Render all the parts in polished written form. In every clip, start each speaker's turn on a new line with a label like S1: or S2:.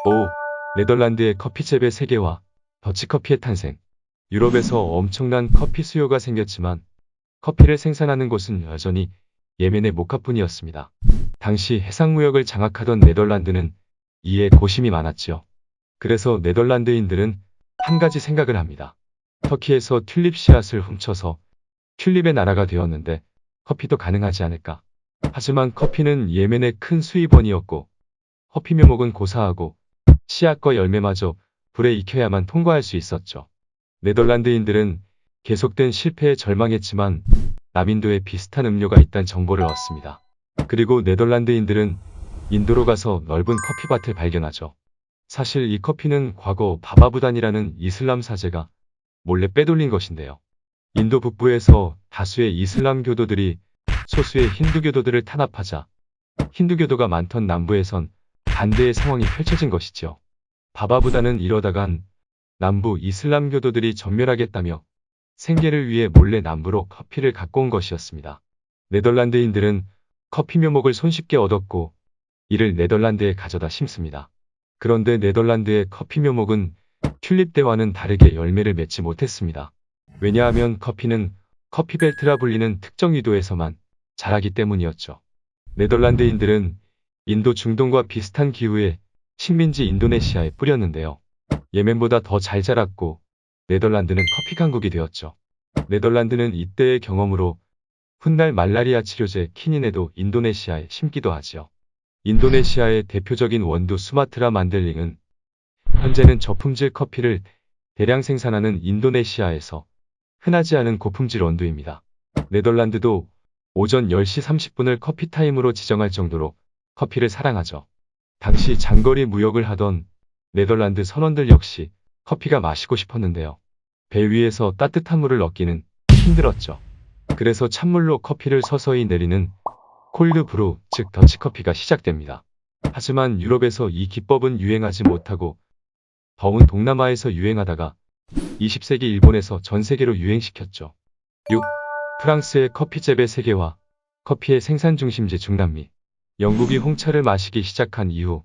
S1: 5. 네덜란드의 커피 재배 세계화, 더치커피의 탄생. 유럽에서 엄청난 커피 수요가 생겼지만 커피를 생산하는 곳은 여전히 예멘의 모카뿐이었습니다. 당시 해상무역을 장악하던 네덜란드는 이에 고심이 많았지요. 그래서 네덜란드인들은 한 가지 생각을 합니다. 터키에서 튤립 씨앗을 훔쳐서 튤립의 나라가 되었는데 커피도 가능하지 않을까. 하지만 커피는 예멘의 큰 수입원이었고 커피 묘목은 고사하고 씨앗과 열매마저 불에 익혀야만 통과할 수 있었죠. 네덜란드인들은 계속된 실패에 절망했지만 남인도에 비슷한 음료가 있다는 정보를 얻습니다. 그리고 네덜란드인들은 인도로 가서 넓은 커피밭을 발견하죠. 사실 이 커피는 과거 바바부단이라는 이슬람 사제가 몰래 빼돌린 것인데요. 인도 북부에서 다수의 이슬람 교도들이 소수의 힌두 교도들을 탄압하자 힌두교도가 많던 남부에선 반대의 상황이 펼쳐진 것이죠. 바바부단은 이러다간 남부 이슬람 교도들이 전멸하겠다며 생계를 위해 몰래 남부로 커피를 갖고 온 것이었습니다. 네덜란드인들은 커피 묘목을 손쉽게 얻었고 이를 네덜란드에 가져다 심습니다. 그런데 네덜란드의 커피 묘목은 튤립대와는 다르게 열매를 맺지 못했습니다. 왜냐하면 커피는 커피벨트라 불리는 특정 위도에서만 자라기 때문이었죠. 네덜란드인들은 인도 중동과 비슷한 기후에 식민지 인도네시아에 뿌렸는데요. 예멘보다 더 잘 자랐고 네덜란드는 커피 강국이 되었죠. 네덜란드는 이때의 경험으로 훗날 말라리아 치료제 키닌에도 인도네시아에 심기도 하지요. 인도네시아의 대표적인 원두 수마트라 만델링은 현재는 저품질 커피를 대량 생산하는 인도네시아에서 흔하지 않은 고품질 원두입니다. 네덜란드도 오전 10시 30분을 커피타임으로 지정할 정도로 커피를 사랑하죠. 당시 장거리 무역을 하던 네덜란드 선원들 역시 커피가 마시고 싶었는데요. 배 위에서 따뜻한 물을 얻기는 힘들었죠. 그래서 찬물로 커피를 서서히 내리는 콜드 브루, 즉 더치커피가 시작됩니다. 하지만 유럽에서 이 기법은 유행하지 못하고 더운 동남아에서 유행하다가 20세기 일본에서 전 세계로 유행시켰죠. 6. 프랑스의 커피 재배 세계화, 커피의 생산 중심지 중남미. 영국이 홍차를 마시기 시작한 이후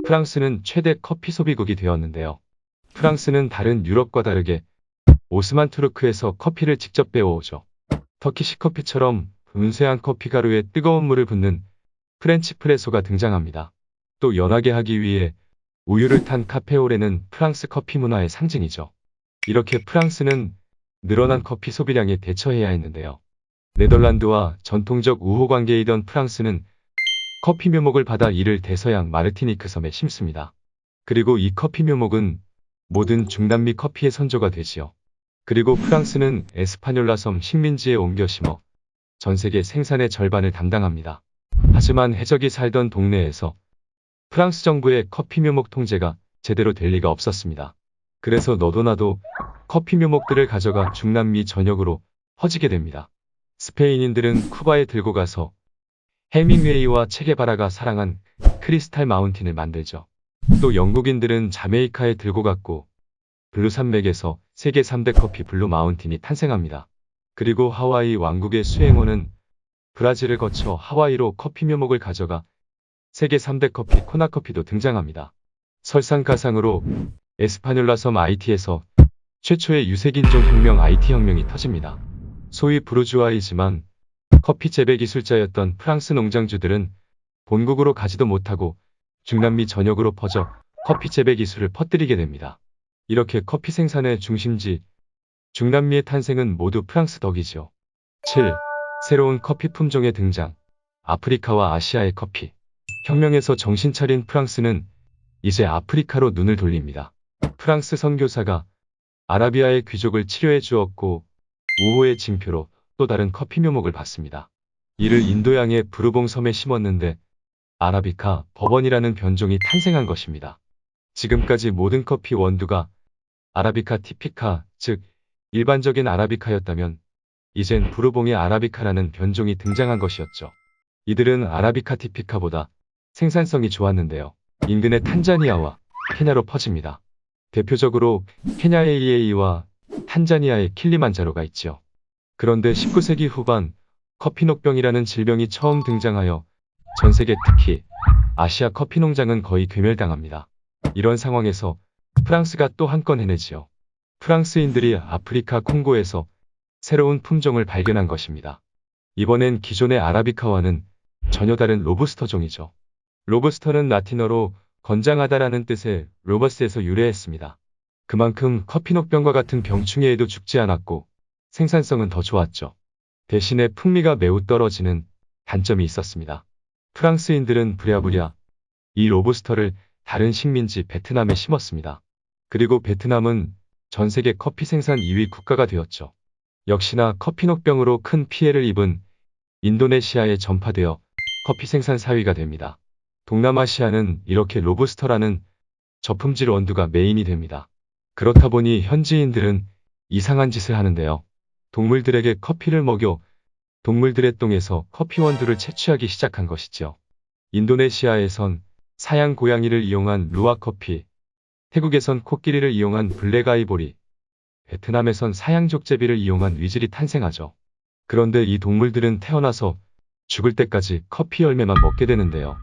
S1: 프랑스는 최대 커피 소비국이 되었는데요. 프랑스는 다른 유럽과 다르게 오스만 투르크에서 커피를 직접 배워오죠. 터키식 커피처럼 은쇠한 커피 가루에 뜨거운 물을 붓는 프렌치 프레소가 등장합니다. 또 연하게 하기 위해 우유를 탄 카페오레는 프랑스 커피 문화의 상징이죠. 이렇게 프랑스는 늘어난 커피 소비량에 대처해야 했는데요. 네덜란드와 전통적 우호 관계이던 프랑스는 커피 묘목을 받아 이를 대서양 마르티니크 섬에 심습니다. 그리고 이 커피 묘목은 모든 중남미 커피의 선조가 되지요. 그리고 프랑스는 에스파뇰라 섬 식민지에 옮겨 심어 전 세계 생산의 절반을 담당합니다. 하지만 해적이 살던 동네에서 프랑스 정부의 커피 묘목 통제가 제대로 될 리가 없었습니다. 그래서 너도 나도 커피 묘목들을 가져가 중남미 전역으로 퍼지게 됩니다. 스페인인들은 쿠바에 들고 가서 해밍웨이와 체게바라가 사랑한 크리스탈 마운틴을 만들죠. 또 영국인들은 자메이카에 들고 갔고 블루 산맥에서 세계 3대 커피 블루 마운틴이 탄생합니다. 그리고 하와이 왕국의 수행원은 브라질을 거쳐 하와이로 커피 묘목을 가져가 세계 3대 커피 코나커피도 등장합니다. 설상가상으로 에스파뇰라 섬 아이티에서 최초의 유색인종 혁명 아이티 혁명이 터집니다. 소위 부르주아이지만 커피 재배 기술자였던 프랑스 농장주들은 본국으로 가지도 못하고 중남미 전역으로 퍼져 커피 재배 기술을 퍼뜨리게 됩니다. 이렇게 커피 생산의 중심지 중남미의 탄생은 모두 프랑스 덕이죠. 7. 새로운 커피 품종의 등장. 아프리카와 아시아의 커피. 혁명에서 정신 차린 프랑스는 이제 아프리카로 눈을 돌립니다. 프랑스 선교사가 아라비아의 귀족을 치료해 주었고 우호의 징표로 또 다른 커피 묘목을 받습니다. 이를 인도양의 부르봉 섬에 심었는데 아라비카 버번이라는 변종이 탄생한 것입니다. 지금까지 모든 커피 원두가 아라비카 티피카, 즉 일반적인 아라비카였다면 이젠 부르봉의 아라비카라는 변종이 등장한 것이었죠. 이들은 아라비카 티피카보다 생산성이 좋았는데요. 인근의 탄자니아와 케냐로 퍼집니다. 대표적으로 케냐의 EA와 탄자니아의 킬리만자로가 있지요. 그런데 19세기 후반 커피녹병이라는 질병이 처음 등장하여 전 세계 특히 아시아 커피 농장은 거의 괴멸당합니다. 이런 상황에서 프랑스가 또 한 건 해내지요. 프랑스인들이 아프리카 콩고에서 새로운 품종을 발견한 것입니다. 이번엔 기존의 아라비카와는 전혀 다른 로부스터종이죠. 로부스터는 라틴어로 건장하다라는 뜻의 로버스에서 유래했습니다. 그만큼 커피녹병과 같은 병충해에도 죽지 않았고 생산성은 더 좋았죠. 대신에 풍미가 매우 떨어지는 단점이 있었습니다. 프랑스인들은 부랴부랴 이 로부스터를 다른 식민지 베트남에 심었습니다. 그리고 베트남은 전 세계 커피 생산 2위 국가가 되었죠. 역시나 커피녹병으로 큰 피해를 입은 인도네시아에 전파되어 커피 생산 4위가 됩니다. 동남아시아는 이렇게 로부스터라는 저품질 원두가 메인이 됩니다. 그렇다 보니 현지인들은 이상한 짓을 하는데요. 동물들에게 커피를 먹여 동물들의 똥에서 커피 원두를 채취하기 시작한 것이죠. 인도네시아에선 사양 고양이를 이용한 루아 커피, 태국에선 코끼리를 이용한 블랙 아이보리, 베트남에선 사양 족제비를 이용한 위즐이 탄생하죠. 그런데 이 동물들은 태어나서 죽을 때까지 커피 열매만 먹게 되는데요.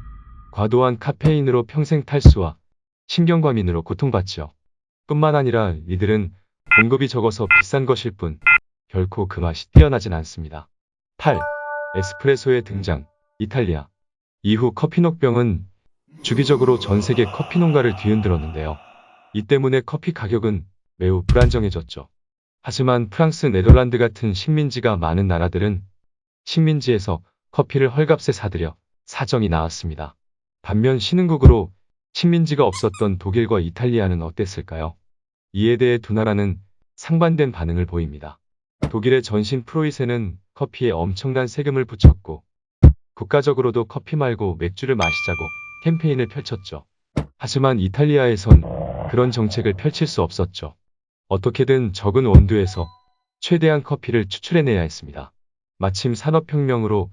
S1: 과도한 카페인으로 평생 탈수와 신경과민으로 고통받죠. 뿐만 아니라 이들은 공급이 적어서 비싼 것일 뿐 결코 그 맛이 뛰어나진 않습니다. 8. 에스프레소의 등장. 이탈리아. 이후 커피녹병은 주기적으로 전 세계 커피 농가를 뒤흔들었는데요. 이 때문에 커피 가격은 매우 불안정해졌죠. 하지만 프랑스, 네덜란드 같은 식민지가 많은 나라들은 식민지에서 커피를 헐값에 사들여 사정이 나았습니다. 반면 신흥국으로 식민지가 없었던 독일과 이탈리아는 어땠을까요? 이에 대해 두 나라는 상반된 반응을 보입니다. 독일의 전신 프로이센은 커피에 엄청난 세금을 붙였고 국가적으로도 커피 말고 맥주를 마시자고 캠페인을 펼쳤죠. 하지만 이탈리아에선 그런 정책을 펼칠 수 없었죠. 어떻게든 적은 원두에서 최대한 커피를 추출해내야 했습니다. 마침 산업혁명으로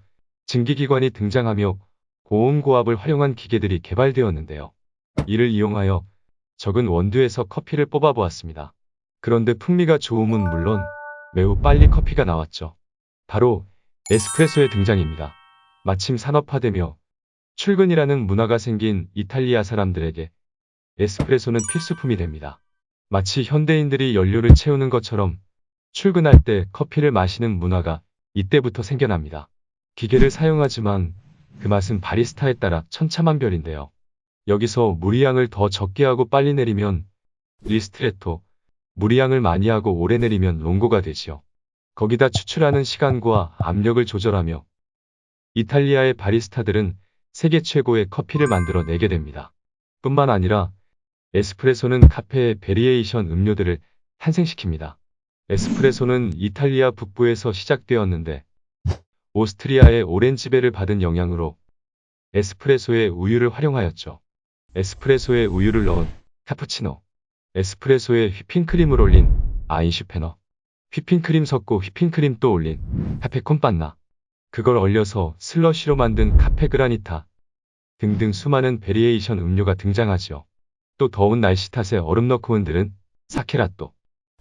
S1: 증기기관이 등장하며 고온고압을 활용한 기계들이 개발되었는데요. 이를 이용하여 적은 원두에서 커피를 뽑아보았습니다. 그런데 풍미가 좋음은 물론 매우 빨리 커피가 나왔죠. 바로 에스프레소의 등장입니다. 마침 산업화되며 출근이라는 문화가 생긴 이탈리아 사람들에게 에스프레소는 필수품이 됩니다. 마치 현대인들이 연료를 채우는 것처럼 출근할 때 커피를 마시는 문화가 이때부터 생겨납니다. 기계를 사용하지만 그 맛은 바리스타에 따라 천차만별인데요. 여기서 무리양을 더 적게 하고 빨리 내리면 리스트레토, 무리양을 많이 하고 오래 내리면 롱고가 되지요. 거기다 추출하는 시간과 압력을 조절하며 이탈리아의 바리스타들은 세계 최고의 커피를 만들어 내게 됩니다. 뿐만 아니라 에스프레소는 카페의 베리에이션 음료들을 탄생시킵니다. 에스프레소는 이탈리아 북부에서 시작되었는데 오스트리아의 오렌지배를 받은 영향으로 에스프레소에 우유를 활용하였죠. 에스프레소에 우유를 넣은 카푸치노, 에스프레소에 휘핑크림을 올린 아인슈페너, 휘핑크림 섞고 휘핑크림 또 올린 카페콘빤나, 그걸 얼려서 슬러시로 만든 카페 그라니타 등등 수많은 베리에이션 음료가 등장하죠. 또 더운 날씨 탓에 얼음 넣고 흔드는 사케라또,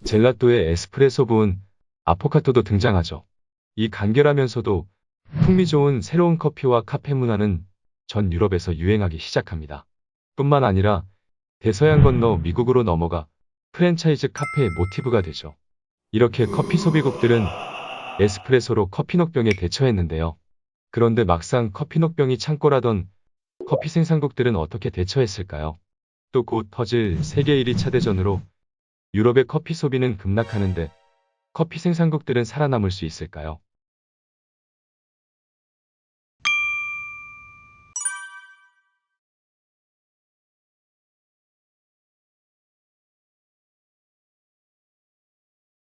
S1: 젤라또에 에스프레소 부은 아포카토도 등장하죠. 이 간결하면서도 풍미 좋은 새로운 커피와 카페 문화는 전 유럽에서 유행하기 시작합니다. 뿐만 아니라 대서양 건너 미국으로 넘어가 프랜차이즈 카페의 모티브가 되죠. 이렇게 커피 소비국들은 에스프레소로 커피녹병에 대처했는데요. 그런데 막상 커피녹병이 창궐하던 커피 생산국들은 어떻게 대처했을까요? 또 곧 터질 세계 1위 대전으로 유럽의 커피 소비는 급락하는데 커피 생산국들은 살아남을 수 있을까요?